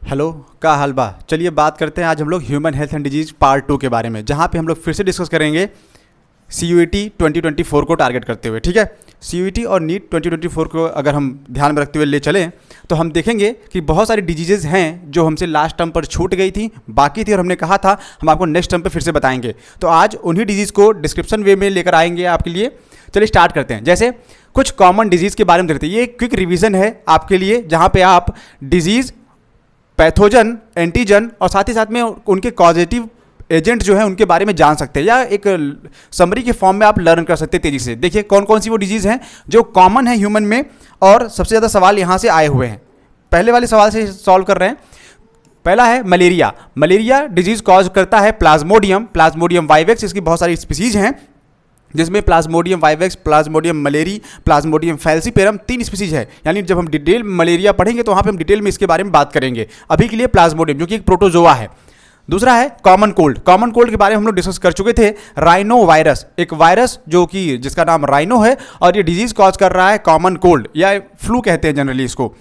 Hello, क्या हाल बा। चलिए बात करते हैं आज हम लोग human health and disease part 2 के बारे में, जहाँ पे हम लोग फिर से डिस्कस करेंगे CUET 2024 को टारगेट करते हुए। ठीक है, CUET और नीट 2024 को अगर हम ध्यान में रखते हुए ले चलें तो हम देखेंगे कि बहुत सारी डिजीज़ेज़ हैं जो हमसे लास्ट टर्म पर छूट गई थी, बाकी थी, और हमने कहा था हम आपको नेक्स्ट टर्म पर फिर से बताएंगे। तो आज उन्हीं डिजीज़ को डिस्क्रिप्शन वे में लेकर आएंगे आपके लिए। चलिए स्टार्ट करते हैं। जैसे कुछ कॉमन डिजीज़ के बारे में देखते हैं। ये क्विक रिवीजन है आपके लिए, जहाँ पे आप डिजीज़, पैथोजन, एंटीजन और साथ ही साथ में उनके कॉजेटिव एजेंट जो है उनके बारे में जान सकते हैं, या एक समरी के फॉर्म में आप लर्न कर सकते हैं तेजी से। देखिए कौन कौन सी वो डिजीज़ हैं जो कॉमन है ह्यूमन में, और सबसे ज़्यादा सवाल यहाँ से आए हुए हैं। पहले वाले सवाल से सॉल्व कर रहे हैं। पहला है मलेरिया। मलेरिया डिजीज़ कॉज करता है प्लाज्मोडियम वाइवेक्स। इसकी बहुत सारी स्पीसीज़ हैं, जिसमें Plasmodium vivax, Plasmodium malariae, Plasmodium falciparum, 3 species है। यानी जब हम डिटेल मलेरिया पढ़ेंगे तो वहाँ पे हम डिटेल में इसके बारे में बात करेंगे। अभी के लिए प्लाज्मोडियम जो कि एक प्रोटोजोआ है। दूसरा है कॉमन कोल्ड। कॉमन कोल्ड के बारे में हम लोग डिस्कस कर चुके थे। राइनो वायरस, एक वायरस जो कि जिसका नाम राइनो है और ये डिजीज कॉज कर रहा है कॉमन कोल्ड, या फ्लू कहते हैं जनरली इसको।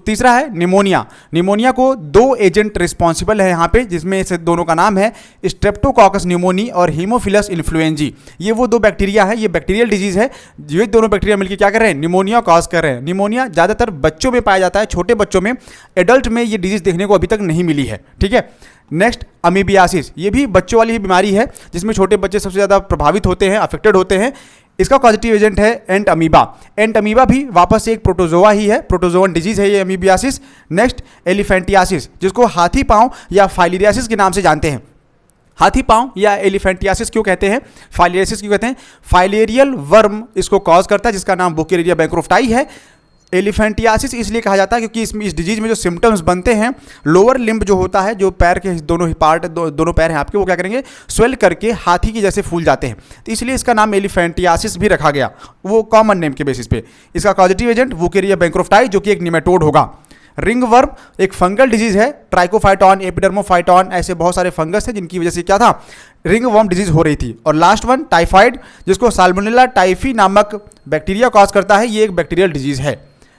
तीसरा है निमोनिया। निमोनिया को 2 एजेंट रिस्पॉन्सिबल है यहाँ पे, जिसमें से दोनों का नाम है स्ट्रेप्टोकॉकस न्यूमोनी और हीमोफिलस इन्फ्लुएंजी। ये वो 2 बैक्टीरिया है, ये बैक्टीरियल डिजीज है। ये दोनों बैक्टीरिया मिलकर क्या कर रहे हैं, निमोनिया कॉज कर रहे हैं। निमोनिया ज़्यादातर बच्चों में पाया जाता है, छोटे बच्चों में। एडल्ट में ये डिजीज देखने को अभी तक नहीं मिली है। ठीक है, नेक्स्ट अमीबियासिस। ये भी बच्चों वाली ही बीमारी है, जिसमें छोटे बच्चे सबसे ज़्यादा प्रभावित होते हैं, अफेक्टेड होते हैं। इसका पॉजिटिव एजेंट है एंट अमीबा। एंट अमीबा भी वापस से एक प्रोटोजोआ ही है, प्रोटोजोअन डिजीज है ये अमीबियासिस। नेक्स्ट एलिफेंटियासिस, जिसको हाथी पांव या फाइलिरियासिस के नाम से जानते हैं। हाथी पांव या एलिफेंटियासिस क्यों कहते हैं, फाइलिरियासिस क्यों कहते हैं? फाइलेरियल वर्म इसको कॉज करता है, जिसका नाम बुकेरिया बैंक्रोफ्टाई है। एलिफेंटियासिस इसलिए कहा जाता है क्योंकि इसमें इस डिजीज में जो सिम्टम्स बनते हैं, लोअर लिम्ब जो होता है, जो पैर के दोनों ही पार्ट, दोनों पैर हैं आपके, वो क्या करेंगे, स्वेल करके हाथी की जैसे फूल जाते हैं। तो इसलिए इसका नाम एलिफेंटियासिस भी रखा गया, वो कॉमन नेम के बेसिस पे। इसका पॉजिटिव एजेंट बुकेरिया बैंक्रोफ्टाई, जो कि एक निमेटोड होगा। रिंग वर्म एक फंगल डिजीज है। ट्राइकोफाइटॉन, एपिडर्मोफाइटॉन, ऐसे बहुत सारे फंगस हैं जिनकी वजह से क्या था, रिंग वर्म डिजीज हो रही थी। और लास्ट वन टाइफाइड, जिसको साल्मोनेला टाइफी नामक बैक्टीरिया कॉज करता है। ये एक बैक्टीरियल डिजीज है।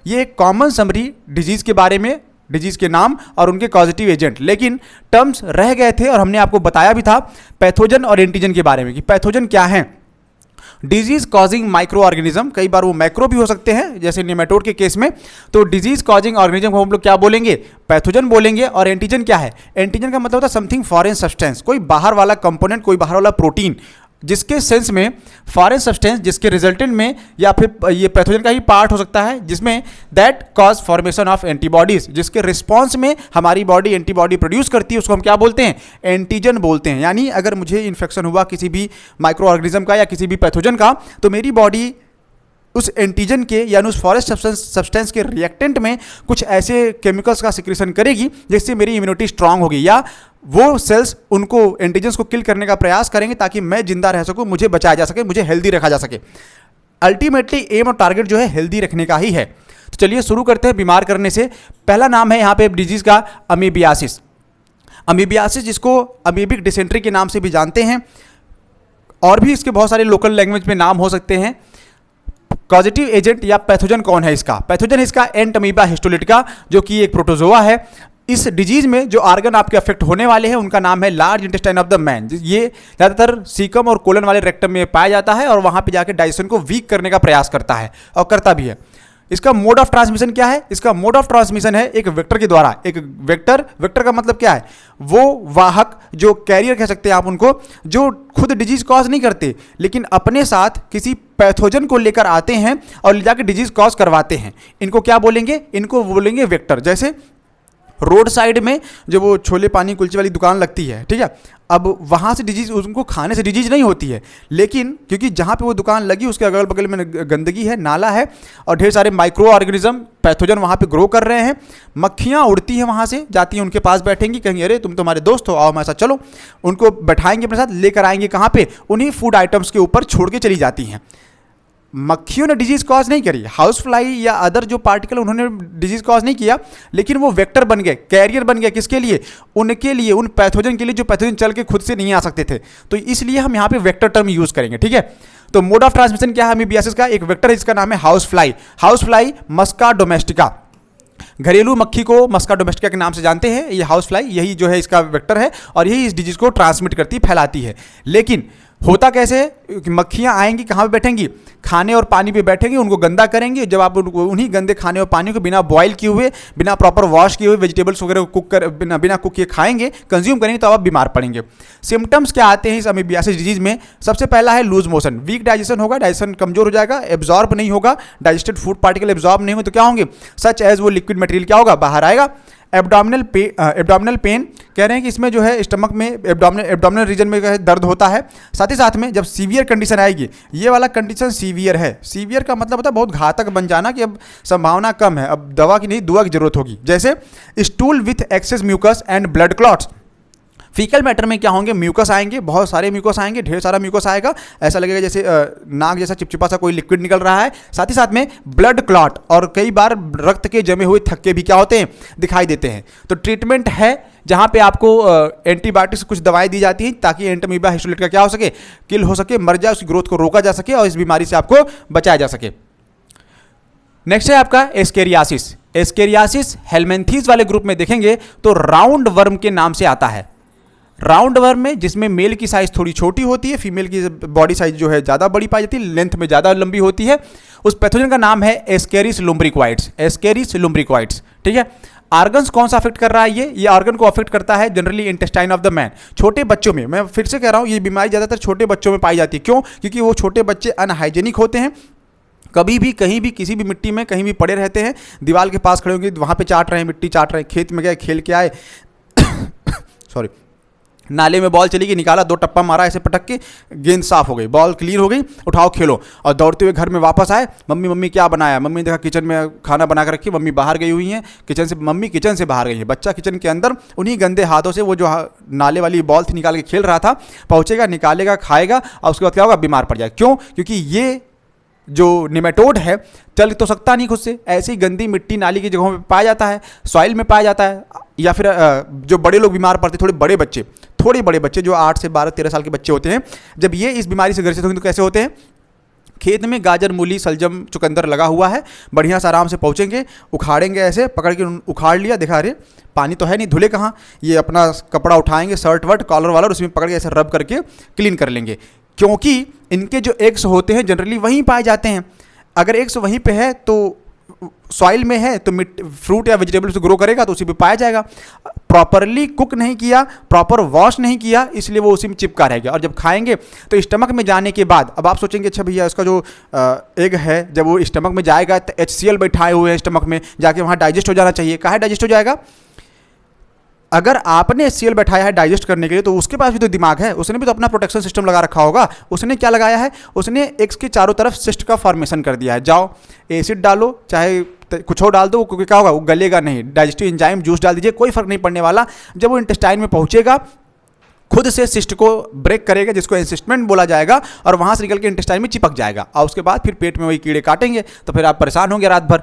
ये एक कॉमन समरी डिजीज के बारे में, डिजीज के नाम और उनके कॉजेटिव एजेंट। लेकिन टर्म्स रह गए थे और हमने आपको बताया भी था पैथोजन और एंटीजन के बारे में कि पैथोजन क्या है। डिजीज कॉजिंग माइक्रो ऑर्गेनिज्म, कई बार वो मैक्रो भी हो सकते हैं, जैसे निमेटोड के केस में। तो डिजीज कॉजिंग ऑर्गेनिज्म को हम लोग क्या बोलेंगे, पैथोजन बोलेंगे। और एंटीजन क्या है? एंटीजन का मतलब होता है समथिंग फॉरेन सब्सटेंस, कोई बाहर वाला कंपोनेंट, कोई बाहर वाला प्रोटीन, जिसके सेंस में फॉरेन सब्सटेंस, जिसके रिजल्टेंट में, या फिर ये पैथोजन का ही पार्ट हो सकता है, जिसमें that cause formation of antibodies, जिसके रिस्पॉन्स में हमारी बॉडी एंटीबॉडी प्रोड्यूस करती है, उसको हम क्या बोलते हैं, एंटीजन बोलते हैं। यानी अगर मुझे इन्फेक्शन हुआ किसी भी माइक्रो ऑर्गेनिज्म का या किसी भी पैथोजन का, तो मेरी बॉडी उस एंटीजन के यानी उस फॉरेन सब्सटेंस के रिएक्टेंट में कुछ ऐसे केमिकल्स का सिक्रेशन करेगी जिससे मेरी इम्यूनिटी स्ट्रांग होगी, या वो सेल्स उनको एंटीजन्स को किल करने का प्रयास करेंगे ताकि मैं जिंदा रह सकूं, मुझे बचाया जा सके, मुझे हेल्दी रखा जा सके। अल्टीमेटली एम और टारगेट जो है हेल्दी रखने का ही है। तो चलिए शुरू करते हैं बीमार करने से। पहला नाम है यहाँ पे डिजीज का अमीबियासिस। अमीबियासिस, जिसको अमीबिक डिसेंट्री के नाम से भी जानते हैं, और भी इसके बहुत सारे लोकल लैंग्वेज में नाम हो सकते हैं। पॉजिटिव एजेंट या पैथोजन कौन है इसका? पैथोजन इसका एंट अमीबा हिस्टोलिटिका, जो कि एक प्रोटोजोआ है। इस डिजीज में जो ऑर्गन आपके अफेक्ट होने वाले हैं उनका नाम है large intestine of the man. ये ज़्यादातर सीकम और कोलन वाले रेक्टम में पाया जाता है और वहाँ पे जाके डाइजेशन को वीक करने का प्रयास करता है और करता भी है। इसका मोड ऑफ ट्रांसमिशन क्या है? इसका मोड ऑफ ट्रांसमिशन है एक वेक्टर के द्वारा। एक वेक्टर का मतलब क्या है? वो वाहक, जो कैरियर कह सकते हैं आप उनको, जो खुद डिजीज कॉज नहीं करते लेकिन अपने साथ किसी पैथोजन को लेकर आते हैं और ले जाकर डिजीज कॉज करवाते हैं। इनको क्या बोलेंगे? इनको बोलेंगे वेक्टर। जैसे रोड साइड में जो वो छोले पानी कुलचे वाली दुकान लगती है, ठीक है, अब वहाँ से डिजीज, उनको खाने से डिजीज नहीं होती है, लेकिन क्योंकि जहाँ पे वो दुकान लगी उसके अगल बगल में गंदगी है, नाला है और ढेर सारे माइक्रो ऑर्गेनिज्म, पैथोजन वहाँ पे ग्रो कर रहे हैं। मक्खियाँ उड़ती हैं वहाँ से, जाती हैं उनके पास, बैठेंगी, कहेंगे अरे तुम तो हमारे दोस्त हो, आओ हमारे साथ चलो। उनको बैठाएंगे अपने साथ, लेकर आएंगे कहाँ पे, उन्हीं फूड आइटम्स के ऊपर छोड़ के चली जाती हैं। मक्खियों ने डिजीज कॉज नहीं करी, हाउस फ्लाई या अदर जो पार्टिकल उन्होंने डिजीज कॉज नहीं किया, लेकिन वो वेक्टर बन गए, कैरियर बन गए। किसके लिए? उनके लिए, उन पैथोजन के लिए जो पैथोजन चल के खुद से नहीं आ सकते थे। तो इसलिए हम यहाँ पे वेक्टर टर्म यूज करेंगे, ठीक है। तो मोड ऑफ ट्रांसमिशन क्या है अमीबियासिस का? एक वेक्टर है जिसका नाम है हाउस फ्लाई। हाउस फ्लाई मस्का डोमेस्टिका। घरेलू मक्खी को मस्का डोमेस्टिका के नाम से जानते हैं। ये हाउस फ्लाई, यही जो है इसका वेक्टर है और यही इस डिजीज को ट्रांसमिट करती, फैलाती है। लेकिन होता कैसे है कि मक्खियाँ आएंगी, कहाँ पे बैठेंगी, खाने और पानी पे बैठेंगी, उनको गंदा करेंगे। जब आप उन्हीं गंदे खाने और पानी को बिना बॉयल किए हुए, बिना प्रॉपर वॉश किए हुए वेजिटेबल्स वगैरह को कुक कर बिना कुक किए खाएंगे, कंज्यूम करेंगे, तो आप बीमार पड़ेंगे। सिम्टम्स क्या आते हैं इस अमीबियासिस डिजीज में? सबसे पहला है लूज मोशन, वीक डाइजेशन होगा, डाइजेशन कमजोर हो जाएगा, एब्जॉर्ब नहीं होगा, डाइजेस्टेड फूड पार्टिकल एब्जॉर्ब नहीं होंगे तो क्या होंगे, सच एज वो लिक्विड मटेरियल क्या होगा, बाहर आएगा। एब्डोमिनल पेन कह रहे हैं कि इसमें जो है स्टमक में एब्डोमिनल रीजन में दर्द होता है। साथ ही साथ में जब सीवियर कंडीशन आएगी, ये वाला कंडीशन सीवियर है, सीवियर का मतलब होता है बहुत घातक बन जाना, कि अब संभावना कम है, अब दवा की नहीं दुआ की जरूरत होगी। जैसे stool with excess mucus and blood clots, faecal matter में क्या होंगे, म्यूकस आएंगे, बहुत सारे म्यूकस आएंगे, ढेर सारा म्यूकस आएगा, ऐसा लगेगा जैसे नाक जैसा चिपचिपा सा कोई लिक्विड निकल रहा है। साथ ही साथ में ब्लड क्लॉट और कई बार रक्त के जमे हुए थक्के भी क्या होते हैं, दिखाई देते हैं। तो ट्रीटमेंट है जहां पे आपको एंटीबायोटिक्स कुछ दवाएं दी जाती हैं ताकि एंटीमीबा हिस्टोलिट का क्या हो सके, किल हो सके, मर जाए, उसकी ग्रोथ को रोका जा सके और इस बीमारी से आपको बचाया जा सके। नेक्स्ट है आपका एस्केरियासिस। एस्केरियासिस हेलमेंथीज वाले ग्रुप में देखेंगे तो राउंड वर्म के नाम से आता है। राउंड वर्म में जिसमें मेल की साइज थोड़ी छोटी होती है, फीमेल की बॉडी साइज जो है ज़्यादा बड़ी पाई जाती है, लेंथ में ज़्यादा लंबी होती है, उस पैथोजन का नाम है एस्केरिस लुम्ब्रिक्वाइड्स। एस्केरिस लुम्ब्रिक्वाइड्स, ठीक है। आर्गन्स कौन सा अफेक्ट कर रहा है, ये ऑर्गन को अफेक्ट करता है generally intestine of the man. छोटे बच्चों में, मैं फिर से कह रहा हूँ, ये बीमारी ज़्यादातर छोटे बच्चों में पाई जाती है। क्यों? क्योंकि वो छोटे बच्चे अनहाइजेनिक होते हैं, कभी भी कहीं भी किसी भी मिट्टी में कहीं भी पड़े रहते हैं, दीवार के पास खड़े होंगे वहाँ पे चाट रहे हैं, मिट्टी चाट रहे हैं, खेत में गए खेल के आए सॉरी, नाले में बॉल चली गई, निकाला, 2 टप्पा मारा ऐसे पटक के, गेंद साफ हो गई, बॉल क्लियर हो गई, उठाओ खेलो। और दौड़ते हुए घर में वापस आए, मम्मी मम्मी क्या बनाया, मम्मी ने देखा किचन में खाना बना कर रखी, मम्मी बाहर गई हुई हैं किचन से, मम्मी किचन से बाहर गई है, बच्चा किचन के अंदर उन्हीं गंदे हाथों से वो जो नाले वाली बॉल थी निकाल के खेल रहा था, पहुँचेगा, निकालेगा, खाएगा और उसके बाद क्या होगा, बीमार पड़ जाएगा। क्यों? क्योंकि ये जो निमेटोड है चल तो सकता नहीं खुद से, ऐसी गंदी मिट्टी नाली की जगहों पे पाया जाता है, सॉइल में पाया जाता है, या फिर जो बड़े लोग बीमार पड़ते, थोड़े बड़े बच्चे जो 8 से 12-13 साल के बच्चे होते हैं, जब ये इस बीमारी से ग्रसित होंगे तो कैसे होते हैं, खेत में गाजर मूली सलजम चुकंदर लगा हुआ है, बढ़िया से आराम से पहुँचेंगे, उखाड़ेंगे, ऐसे पकड़ के उखाड़ लिया, देखा अरे पानी तो है नहीं, धुले कहाँ, ये अपना कपड़ा उठाएंगे, शर्ट वर्ट कॉलर वालर, उसमें पकड़ के ऐसे रब करके क्लीन कर लेंगे। क्योंकि इनके जो एग्स होते हैं जनरली वहीं पाए जाते हैं। अगर एग्स वहीं पे है तो सॉइल में है तो फ्रूट या वेजिटेबल्स ग्रो करेगा तो उसी पे पाया जाएगा। प्रॉपरली कुक नहीं किया, प्रॉपर वॉश नहीं किया, इसलिए वो उसी में चिपका रहेगा। और जब खाएंगे तो स्टमक में जाने के बाद अब आप सोचेंगे अच्छा भैया इसका जो एग है जब वो स्टमक में जाएगा तो HCl बैठाए हुए हैं स्टमक में, जाके वहाँ डाइजेस्ट हो जाना चाहिए। काहे डाइजेस्ट हो जाएगा? अगर आपने HCl बैठाया है डाइजेस्ट करने के लिए तो उसके पास भी तो दिमाग है, उसने भी तो अपना प्रोटेक्शन सिस्टम लगा रखा होगा। उसने क्या लगाया है, उसने एग्स के चारों तरफ सिस्ट का फॉर्मेशन कर दिया है। जाओ एसिड डालो चाहे कुछ और डाल दो, क्योंकि क्या होगा, वो गलेगा नहीं। डाइजेस्टिव एंजाइम जूस डाल दीजिए, कोई फर्क नहीं पड़ने वाला। जब वो इंटेस्टाइन में पहुंचेगा खुद से सिस्ट को ब्रेक करेगा, जिसको एंसिस्टमेंट बोला जाएगा, और वहां से निकल के इंटेस्टाइन में चिपक जाएगा। और उसके बाद फिर पेट में वही कीड़े काटेंगे तो फिर आप परेशान होंगे रात भर।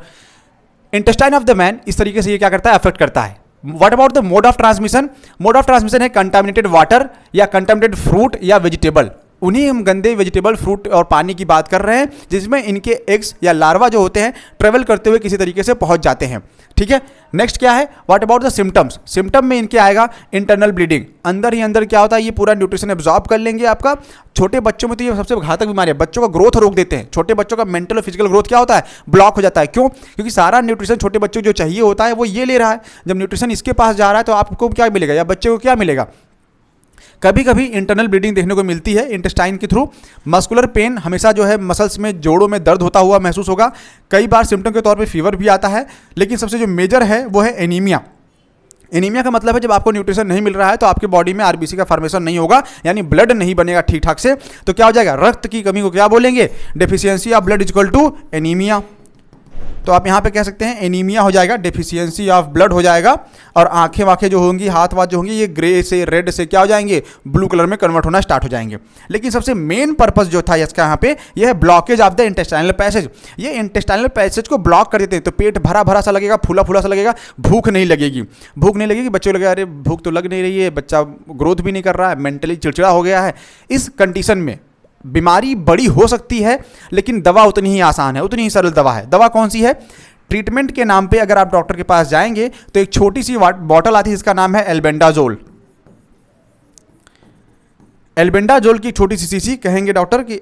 इंटेस्टाइन ऑफ द मैन इस तरीके से ये क्या करता है, अफेक्ट करता है। What about the mode of transmission? Mode of transmission है कंटामिनेटेड वाटर या कंटामिनेटेड फ्रूट या वेजिटेबल। उन्हीं हम गंदे वेजिटेबल, फ्रूट और पानी की बात कर रहे हैं जिसमें इनके एग्स या लार्वा जो होते हैं ट्रेवल करते हुए किसी तरीके से पहुंच जाते हैं। ठीक है, नेक्स्ट क्या है, what about the symptoms? Symptom में इनके आएगा इंटरनल ब्लीडिंग। अंदर ही अंदर क्या होता है, ये पूरा न्यूट्रिशन एब्जॉर्ब कर लेंगे आपका। छोटे बच्चों में तो ये सबसे घातक बीमारी है, बच्चों का ग्रोथ रोक देते हैं। छोटे बच्चों का मेंटल और फिजिकल ग्रोथ क्या होता है, ब्लॉक हो जाता है। क्यों? क्योंकि सारा न्यूट्रिशन छोटे बच्चों को जो चाहिए होता है वो ये ले रहा है। जब न्यूट्रिशन इसके पास जा रहा है तो आपको क्या मिलेगा या बच्चे को क्या मिलेगा? कभी कभी इंटरनल ब्लीडिंग देखने को मिलती है इंटेस्टाइन के थ्रू। मस्कुलर पेन हमेशा जो है मसल्स में, जोड़ों में दर्द होता हुआ महसूस होगा। कई बार सिम्टम के तौर पे फीवर भी आता है, लेकिन सबसे जो मेजर है वो है एनीमिया। एनीमिया का मतलब है जब आपको न्यूट्रिशन नहीं मिल रहा है तो आपके बॉडी में आरबीसी का फॉर्मेशन नहीं होगा, यानी ब्लड नहीं बनेगा ठीक ठाक से, तो क्या हो जाएगा, रक्त की कमी को क्या बोलेंगे, deficiency of blood is equal to anaemia. तो आप यहाँ पे कह सकते हैं एनीमिया हो जाएगा, डेफिशिएंसी ऑफ ब्लड हो जाएगा, और आंखें वाखें जो होंगी, हाथ वाथ जो होंगी, ये ग्रे से रेड से क्या हो जाएंगे, ब्लू कलर में कन्वर्ट होना स्टार्ट हो जाएंगे। लेकिन सबसे मेन पर्पस जो था इसका यहाँ पे, ये है blockage of the intestinal passage. ये इंटेस्टाइनल पैसेज को ब्लॉक कर देते हैं तो पेट भरा भरा सा लगेगा, फूला फूला सा लगेगा, भूख नहीं लगेगी। भूख नहीं लगेगी, बच्चे को लगेगा अरे भूख तो लग नहीं रही है, बच्चा ग्रोथ भी नहीं कर रहा है, मेंटली चिड़चिड़ा हो गया है। इस कंडीशन में बीमारी बड़ी हो सकती है, लेकिन दवा उतनी ही आसान है, उतनी ही सरल दवा है। दवा कौन सी है? ट्रीटमेंट के नाम पे अगर आप डॉक्टर के पास जाएंगे तो एक छोटी सी बॉटल आती है जिसका नाम है एल्बेंडाजोल। एल्बेंडाजोल की छोटी सी शीशी, कहेंगे डॉक्टर कि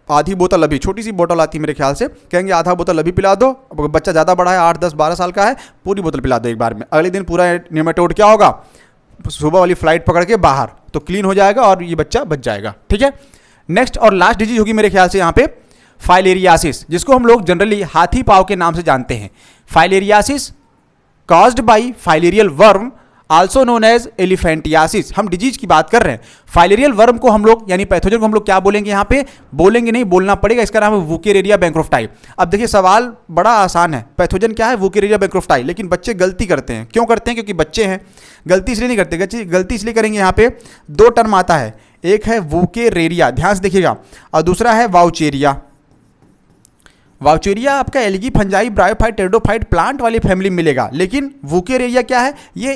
आधी बोतल अभी, छोटी सी बोतल आती है मेरे ख्याल से, कहेंगे आधा बोतल अभी पिला दो। बच्चा ज़्यादा बड़ा है, 8, 10, 12 साल का है, पूरी बोतल पिला दो एक बार में। अगले दिन पूरा निमेटोड क्या होगा, सुबह वाली फ्लाइट पकड़ के बाहर, तो क्लीन हो जाएगा और ये बच्चा बच जाएगा। ठीक है, नेक्स्ट और लास्ट डिजीज होगी मेरे ख्याल से यहाँ पे फाइलेरियासिस, जिसको हम लोग जनरली हाथी पाँव के नाम से जानते हैं। Filariasis caused by filarial worm also known as elephantiasis. हम डिजीज की बात कर रहे हैं। फाइलेरियल वर्म को हम लोग यानी पैथोजन को हम लोग क्या बोलेंगे, यहाँ पे बोलेंगे नहीं, बोलना पड़ेगा, इसका नाम है वुकेरेरिया बैंक्रोफ्टाई। अब देखिए सवाल बड़ा आसान है, पैथोजन क्या है, वुकेरेरिया बैंक्रोफ्टाई, लेकिन बच्चे गलती करते हैं। क्यों करते हैं, क्योंकि बच्चे हैं, गलती इसलिए नहीं करते, गलती इसलिए करेंगे, यहाँ पे 2 टर्म आता है, एक है वुकेरेरिया, ध्यान से देखिएगा, और दूसरा है वाउचेरिया। वाउचेरिया आपका algae, fungi, bryophyte, pteridophyte plant वाली फैमिली में मिलेगा, लेकिन वुकेरेरिया क्या है, ये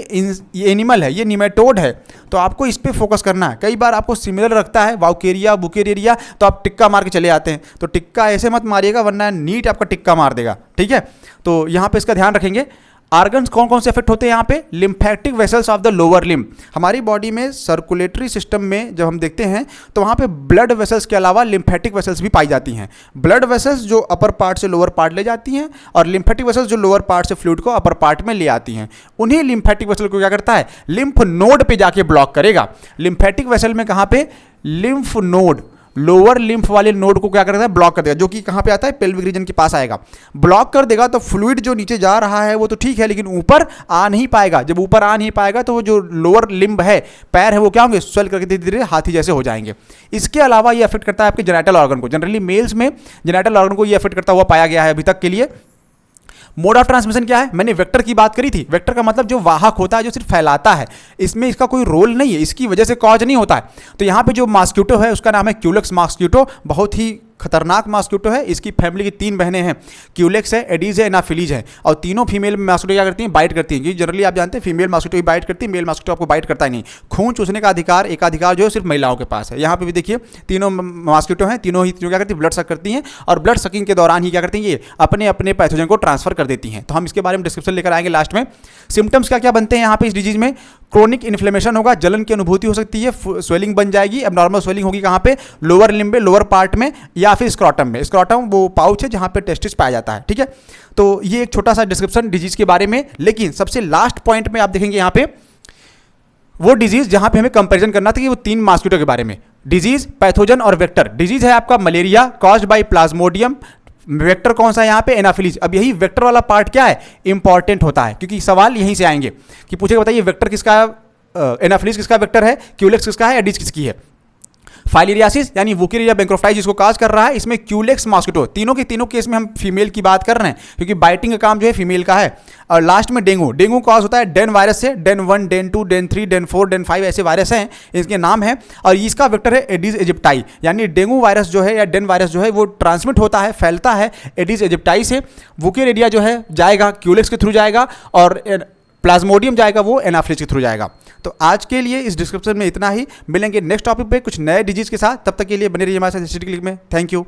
एनिमल है, ये निमेटोड है, तो आपको इस पे फोकस करना है। कई बार आपको सिमिलर रखता है वाउकेरिया वुकेरेरिया, तो आप टिक्का मार के चले आते हैं, तो टिक्का ऐसे मत मारिएगा वरना नीट आपका टिक्का मार देगा। ठीक है, तो यहाँ पे इसका ध्यान रखेंगे। आर्गन्स कौन कौन से इफेक्ट होते हैं यहाँ पे, lymphatic vessels of the lower limb. हमारी बॉडी में सर्कुलेटरी सिस्टम में जब हम देखते हैं तो वहाँ पे ब्लड वेसल्स के अलावा लिम्फेटिक वेसल्स भी पाई जाती हैं। ब्लड वेसल्स जो अपर पार्ट से लोअर पार्ट ले जाती हैं, और लिम्फेटिक वेसल्स जो लोअर पार्ट से फ्लूइड को अपर पार्ट में ले आती हैं। उन्हीं लिम्फेटिक वेसल को क्या करता है, लिम्फ नोड पे जाके ब्लॉक करेगा। लिम्फेटिक वेसल में कहाँ पे, लिम्फ नोड, लोअर लिम्फ वाले नोड को क्या करता है, ब्लॉक कर देगा, जो कि कहाँ पे आता है, पेल्विक रीजन के पास आएगा। ब्लॉक कर देगा तो फ्लूइड जो नीचे जा रहा है वो तो ठीक है, लेकिन ऊपर आ नहीं पाएगा। जब ऊपर आ नहीं पाएगा तो वो जो लोअर लिम्ब है, पैर है, वो क्या होंगे, स्वेल करके धीरे धीरे हाथी जैसे हो जाएंगे। इसके अलावा ये अफेक्ट करता है आपके जेनिटल ऑर्गन को। जनरली मेल्स में जेनिटल ऑर्गन को ये अफेक्ट करता हुआ पाया गया है अभी तक के लिए। मोड ऑफ ट्रांसमिशन क्या है, मैंने वेक्टर की बात करी थी। वेक्टर का मतलब जो वाहक होता है, जो सिर्फ फैलाता है, इसमें इसका कोई रोल नहीं है, इसकी वजह से कॉज नहीं होता है। तो यहाँ पे जो मॉस्किटो है उसका नाम है क्यूलेक्स मॉस्किटो, बहुत ही खतरनाक मॉस्किटो है। इसकी फैमिली की 3 बहनें हैं, क्यूलेक्स है, एडीज है, एनाफिलीज है, और तीनों फीमेल मॉस्किटो क्या करती हैं, बाइट करती हैं। क्योंकि जनरली आप जानते हैं फीमेल मॉस्किटो ही बाइट करती है, मेल मॉस्किटो आपको बाइट करता ही नहीं। खून चूसने का अधिकार, एकाधिकार जो है सिर्फ महिलाओं के पास है। यहाँ पे भी देखिए तीनों मॉस्किटो हैं, तीनों ही क्या करती है, ब्लड सक करती हैं, और ब्लड सकिंग के दौरान ही क्या करती हैं, ये अपने अपने पैथोजन को ट्रांसफर कर देती हैं। तो हम इसके बारे में डिस्क्रिप्शन लेकर आएंगे लास्ट में। सिम्टम्स क्या क्या बनते हैं यहाँ पे इस डिजीज में, क्रोनिक इन्फ्लेमेशन होगा, जलन की अनुभूति हो सकती है, स्वेलिंग बन जाएगी। अब नॉर्मल स्वेलिंग होगी कहाँ पे, लोअर लिम्ब में, लोअर पार्ट में, या फिर स्क्रॉटम में। स्क्रॉटम वो पाउच है जहाँ पे टेस्टिस पाया जाता है। ठीक है, तो ये एक छोटा सा डिस्क्रिप्शन डिजीज के बारे में। लेकिन सबसे लास्ट पॉइंट में आप देखेंगे यहाँ पे वो डिजीज जहाँ पे हमें कंपैरिजन करना था कि वो 3 मॉस्किटो के बारे में, डिजीज, पैथोजन और वेक्टर। डिजीज है आपका malaria caused by Plasmodium, vector कौन सा है यहाँ पे, एनाफिलीज। अब यही वेक्टर वाला पार्ट क्या है, इंपॉर्टेंट होता है, क्योंकि सवाल यहीं से आएंगे कि पूछेगा बताइए वेक्टर किसका, एनाफिलीज किसका वेक्टर है, क्यूलेक्स किसका है, एडीज किसकी है। फाइलेरियासिस यानी वुकेरिया बैंक्रोफ्टाई जिसको काज कर रहा है, इसमें क्यूलेक्स मॉस्किटो, तीनों के तीनों केस में हम फीमेल की बात कर रहे हैं, क्योंकि बाइटिंग का काम जो है फीमेल का है। और लास्ट में डेंगू, डेंगू कॉज होता है डेन वायरस से, den 1, den 2, den 3, den 4, den 5 ऐसे वायरस हैं, इसके नाम है। और इसका वेक्टर है एडिस इजिप्टाई, यानी डेंगू वायरस जो है या डेन वायरस जो है वो ट्रांसमिट होता है, फैलता है एडिस इजिप्टाई से। वुकेरिया जो है जाएगा क्यूलेक्स के थ्रू जाएगा, और प्लाज्मोडियम जाएगा वो एनाफिलीज के थ्रू जाएगा। तो आज के लिए इस डिस्क्रिप्शन में इतना ही, मिलेंगे नेक्स्ट टॉपिक पे कुछ नए डिजीज के साथ। तब तक के लिए बने रहिए हमारे साथ हिस्ट्री क्लिक में। Thank you.